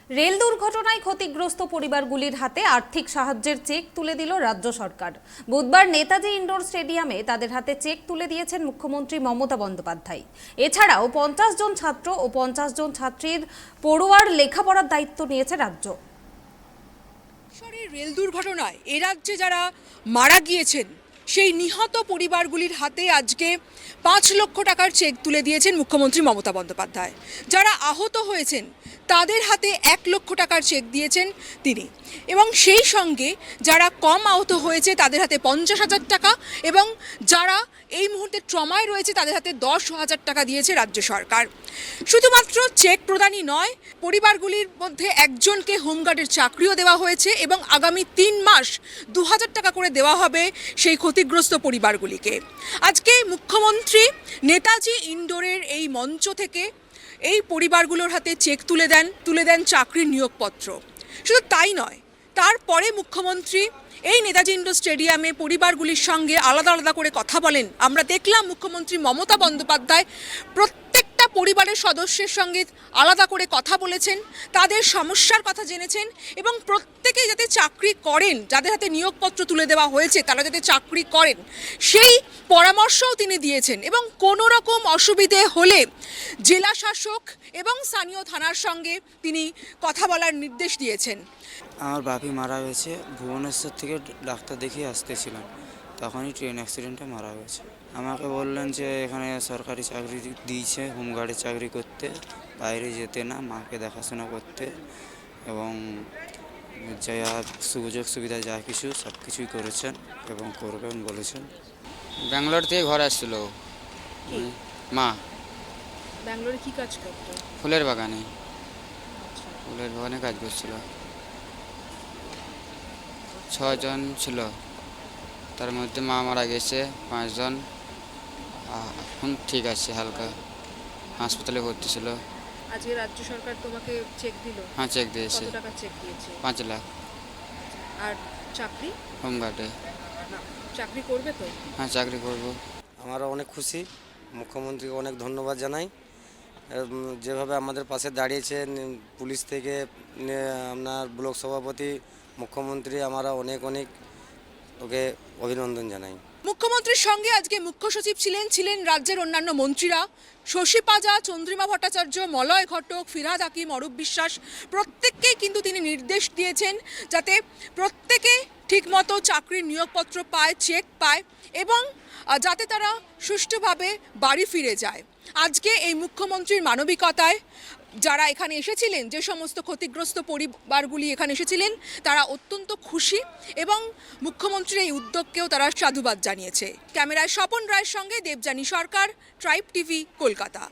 Rail দুর্ঘটনায় ক্ষতিগ্রস্ত পরিবারগুলির হাতে আর্থিক সাহায্যের চেক তুলে দিল রাজ্য সরকার। বুধবার নেতাজি ইন্ডোর স্টেডিয়ামে তাদের হাতে চেক তুলে দিয়েছেন মুখ্যমন্ত্রী মমতা বন্দ্যোপাধ্যায়। এছাড়াও 50 জন ছাত্র ও 50 জন ছাত্রীর পড়ুয়ার লেখাপড়ার দায়িত্ব নিয়েছে রাজ্য। রেল দুর্ঘটনায় এ রাজ্যে যারা মারা গিয়েছেন সেই নিহত পরিবারগুলির হাতে আজকে 5 লক্ষ টাকার চেক তুলে দিয়েছেন মুখ্যমন্ত্রী মমতা বন্দ্যোপাধ্যায়। যারা আহত হয়েছেন তাদের হাতে 1 লক্ষ টাকার চেক দিয়েছেন তিনি, এবং সেই সঙ্গে যারা কম আহত হয়েছে তাদের হাতে 50,000 টাকা, এবং যারা এই মুহূর্তে ট্রমায় রয়েছে তাদের হাতে 10,000 টাকা দিয়েছে রাজ্য সরকার। শুধুমাত্র চেক প্রদানই নয়, পরিবারগুলির মধ্যে একজনকে হোমগার্ডের চাকরিও দেওয়া হয়েছে, এবং আগামী 3 মাস 2,000 টাকা করে দেওয়া হবে সেই ক্ষতিগ্রস্ত পরিবারগুলিকে। আজকে মুখ্যমন্ত্রী নেতাজি ইন্ডোরের এই মঞ্চ থেকে এই পরিবারগুলোর হাতে চেক তুলে দেন চাকরির নিয়োগপত্র। শুধু তাই নয়, তারপরে মুখ্যমন্ত্রী এই নেতাজি ইন্ডোর স্টেডিয়ামে পরিবারগুলির সঙ্গে আলাদা আলাদা করে কথা বলেন। আমরা দেখলাম মুখ্যমন্ত্রী মমতা বন্দ্যোপাধ্যায় প্রত্যেকটা পরিবারের সদস্যের সঙ্গে আলাদা করে কথা বলেছেন, তাদের সমস্যার কথা জেনেছেন, এবং প্রত্যেকেই যাতে চাকরি করেন, যাদের হাতে নিয়োগপত্র তুলে দেওয়া হয়েছে তারা যাতে চাকরি করেন সেই পরামর্শও তিনি দিয়েছেন। এবং কোনো রকম অসুবিধে হলে জেলা শাসক এবং স্থানীয় থানার সঙ্গে তিনি কথা বলার নির্দেশ দিয়েছেন। আমার বাপি মারা গেছে, ভুবনেশ্বর থেকে ডাক্তার দেখিয়ে আসতেছিলাম, তখনই ট্রেন অ্যাক্সিডেন্টে মারা গেছে। আমাকে বললেন যে এখানে সরকারি চাকরি দিয়েছে, হোমগার্ডের চাকরি করতে, বাইরে যেতে না, মাকে দেখাশোনা করতে, এবং যা সুযোগ সুবিধা যা কিছু সব কিছুই করেছেন এবং করবেন বলেছেন। ব্যাঙ্গালোর থেকে ঘরে আসছিল মা। ব্যাঙ্গালোরে কি কাজ করতো? ফুলের বাগানে কাজ করছিল। 6 জন ছিল, তার মধ্যে মা মারা গেছে 5 জন। এখন ঠিক আছে, হালকা হাসপাতালে ভর্তি ছিল। আজকে রাজ্য সরকার তোমাকে চেক দিল? হ্যাঁ, চেক দিয়েছে। কত টাকা চেক দিয়েছে? 5 লাখ। আর চাকরি? হোমগার্ডে চাকরি করবে তো? হ্যাঁ, চাকরি করব। আমরা অনেক খুশি, মুখ্যমন্ত্রীকে অনেক ধন্যবাদ জানাই। যেভাবে আমাদের পাশে দাঁড়িয়েছে পুলিশ থেকে আপনার ব্লক সভাপতি, মুখ্যমন্ত্রী, আমরা অনেক ওকে অভিনন্দন জানাই। মুখ্যমন্ত্রীর সঙ্গে আজকে মুখ্য সচিব ছিলেন রাজ্যের অন্যান্য মন্ত্রীরা, শশী পাজা, চন্দ্রিমা ভট্টাচার্য, মলয় ঘটক, ফিরহাদ হাকিম, অরূপ বিশ্বাস। প্রত্যেককেই কিন্তু তিনি নির্দেশ দিয়েছেন যাতে প্রত্যেকে ঠিকমতো চাকরির নিয়োগপত্র পায়, চেক পায়, এবং যাতে তারা সুষ্ঠুভাবে বাড়ি ফিরে যায়। আজকে এই মুখ্যমন্ত্রীর মানবিকতায় যারা এখানে এসেছিলেন, যে সমস্ত ক্ষতিগ্রস্ত পরিবারগুলি এখানে এসেছিলেন, তারা অত্যন্ত খুশি, এবং মুখ্যমন্ত্রীর এই উদ্যোগকেও তারা সাধুবাদ জানিয়েছে। ক্যামেরায় স্বপন রায়ের সঙ্গে দেবযানী সরকার, ট্রাইব টিভি, কলকাতা।